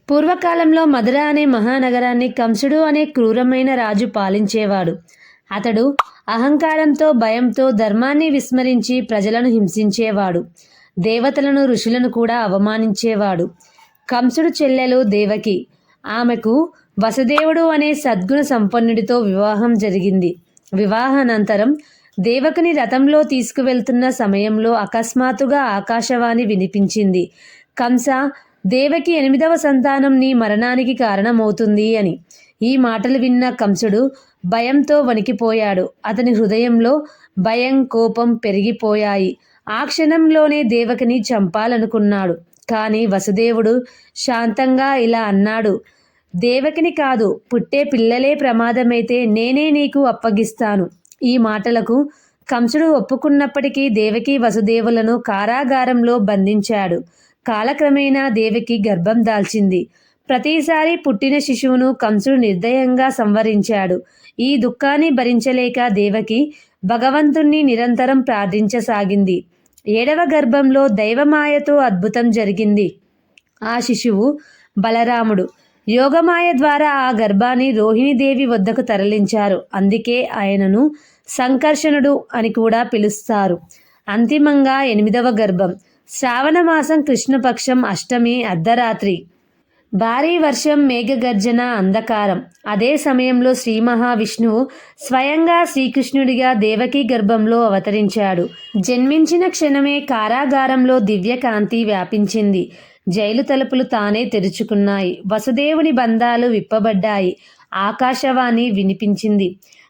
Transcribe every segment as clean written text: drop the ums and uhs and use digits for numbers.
పూర్వకాలంలో మధుర అనే మహానగరాన్ని కంసుడు అనే క్రూరమైన రాజు పాలించేవాడు. అతడు అహంకారంతో, భయంతో ధర్మాన్ని విస్మరించి ప్రజలను హింసించేవాడు. దేవతలను, ఋషులను కూడా అవమానించేవాడు. కంసుడు చెల్లెలు దేవకి. ఆమెకు వసుదేవుడు అనే సద్గుణ సంపన్నుడితో వివాహం జరిగింది. వివాహానంతరం దేవకిని రథంలో తీసుకువెళ్తున్న సమయంలో అకస్మాత్తుగా ఆకాశవాణి వినిపించింది. కంస, దేవకి 8వ సంతానం నీ మరణానికి కారణమవుతుంది అని. ఈ మాటలు విన్న కంసుడు భయంతో వణికిపోయాడు. అతని హృదయంలో భయం, కోపం పెరిగిపోయాయి. ఆ క్షణంలోనే దేవకిని చంపాలనుకున్నాడు. కానీ వసుదేవుడు శాంతంగా ఇలా అన్నాడు, దేవకిని కాదు, పుట్టే పిల్లలే ప్రమాదమైతే నేనే నీకు అప్పగిస్తాను. ఈ మాటలకు కంసుడు ఒప్పుకున్నప్పటికీ దేవకి వసుదేవులను కారాగారంలో బంధించాడు. కాలక్రమేణా దేవకి గర్భం దాల్చింది. ప్రతిసారి పుట్టిన శిశువును కంసుడు నిర్దయంగా సంవరించాడు. ఈ దుఃఖాన్ని భరించలేక దేవకి భగవంతుణ్ణి నిరంతరం ప్రార్థించసాగింది. 7వ గర్భంలో దైవమాయతో అద్భుతం జరిగింది. ఆ శిశువు బలరాముడు. యోగమాయ ద్వారా ఆ గర్భాన్ని రోహిణీదేవి వద్దకు తరలించారు. అందుకే ఆయనను సంకర్షణుడు అని కూడా పిలుస్తారు. అంతిమంగా 8వ గర్భం. శ్రావణమాసం కృష్ణపక్షం అష్టమి అర్ధరాత్రి. భారీ వర్షం, మేఘగర్జన, అంధకారం. అదే సమయంలో శ్రీ మహావిష్ణువు స్వయంగా శ్రీకృష్ణుడిగా దేవకీ గర్భంలో అవతరించాడు. జన్మించిన క్షణమే కారాగారంలో దివ్యకాంతి వ్యాపించింది. జైలు తలుపులు తానే తెరుచుకున్నాయి. వసుదేవుని బంధాలు విప్పబడ్డాయి. ఆకాశవాణి వినిపించింది.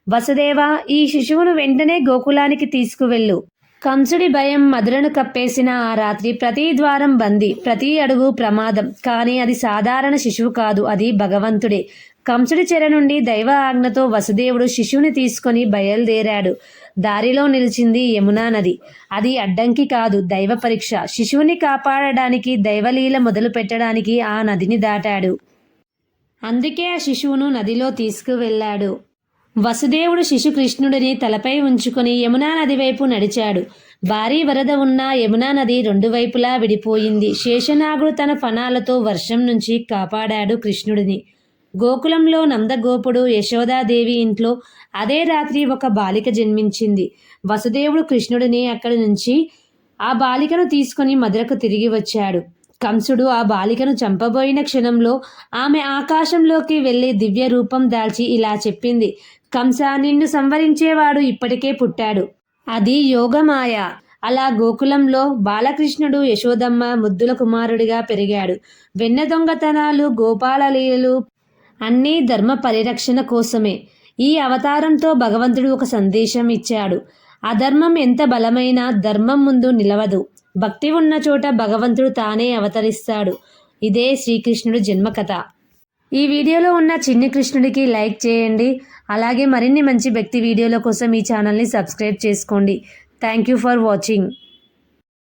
వసుదేవా, ఈ శిశువును వెంటనే గోకులానికి తీసుకువెళ్ళు. కంసుడి భయం మధురను కప్పేసిన ఆ రాత్రి ప్రతి ద్వారం బందీ, ప్రతి అడుగు ప్రమాదం. కానీ అది సాధారణ శిశువు కాదు, అది భగవంతుడే. కంసుడి చెర నుండి దైవ ఆజ్ఞతో వసుదేవుడు శిశువుని తీసుకొని బయలుదేరాడు. దారిలో నిలిచింది యమునా నది. అది అడ్డంకి కాదు, దైవ పరీక్ష. శిశువుని కాపాడడానికి, దైవలీల మొదలు పెట్టడానికి ఆ నదిని దాటాడు. అందుకే ఆ శిశువును నదిలో తీసుకువెళ్ళాడు. వసుదేవుడు శిశుకృష్ణుడిని తలపై ఉంచుకొని యమునా నది వైపు నడిచాడు. భారీ వరద ఉన్న యమునా నది 2 వైపులా విడిపోయింది. శేషనాగుడు తన ఫణాలతో వర్షం నుంచి కాపాడాడు కృష్ణుడిని. గోకులంలో నందగోపుడు, యశోదాదేవి ఇంట్లో అదే రాత్రి ఒక బాలిక జన్మించింది. వసుదేవుడు కృష్ణుడిని అక్కడి నుంచి ఆ బాలికను తీసుకొని మధురకు తిరిగి వచ్చాడు. కంసుడు ఆ బాలికను చంపబోయిన క్షణంలో ఆమె ఆకాశంలోకి వెళ్ళి దివ్య రూపం దాల్చి ఇలా చెప్పింది, కంస, నిన్ను సంవరించేవాడు ఇప్పటికే పుట్టాడు. అది యోగమాయ. అలా గోకులంలో బాలకృష్ణుడు యశోదమ్మ ముద్దుల కుమారుడిగా పెరిగాడు. వెన్న దొంగతనాలు, గోపాల లీలలు అన్నీ ధర్మ పరిరక్షణ కోసమే. ఈ అవతారంతో భగవంతుడు ఒక సందేశం ఇచ్చాడు. అధర్మం ఎంత బలమైనా ధర్మం ముందు నిలవదు. భక్తి ఉన్న చోట భగవంతుడు తానే అవతరిస్తాడు. ఇదే శ్రీకృష్ణుడు జన్మకథ. ఈ వీడియోలో ఉన్న చిన్ని కృష్ణుడికి లైక్ చేయండి. అలాగే మరిన్ని మంచి భక్తి వీడియోల కోసం ఈ ఛానల్ని సబ్స్క్రైబ్ చేసుకోండి. Thank you for watching.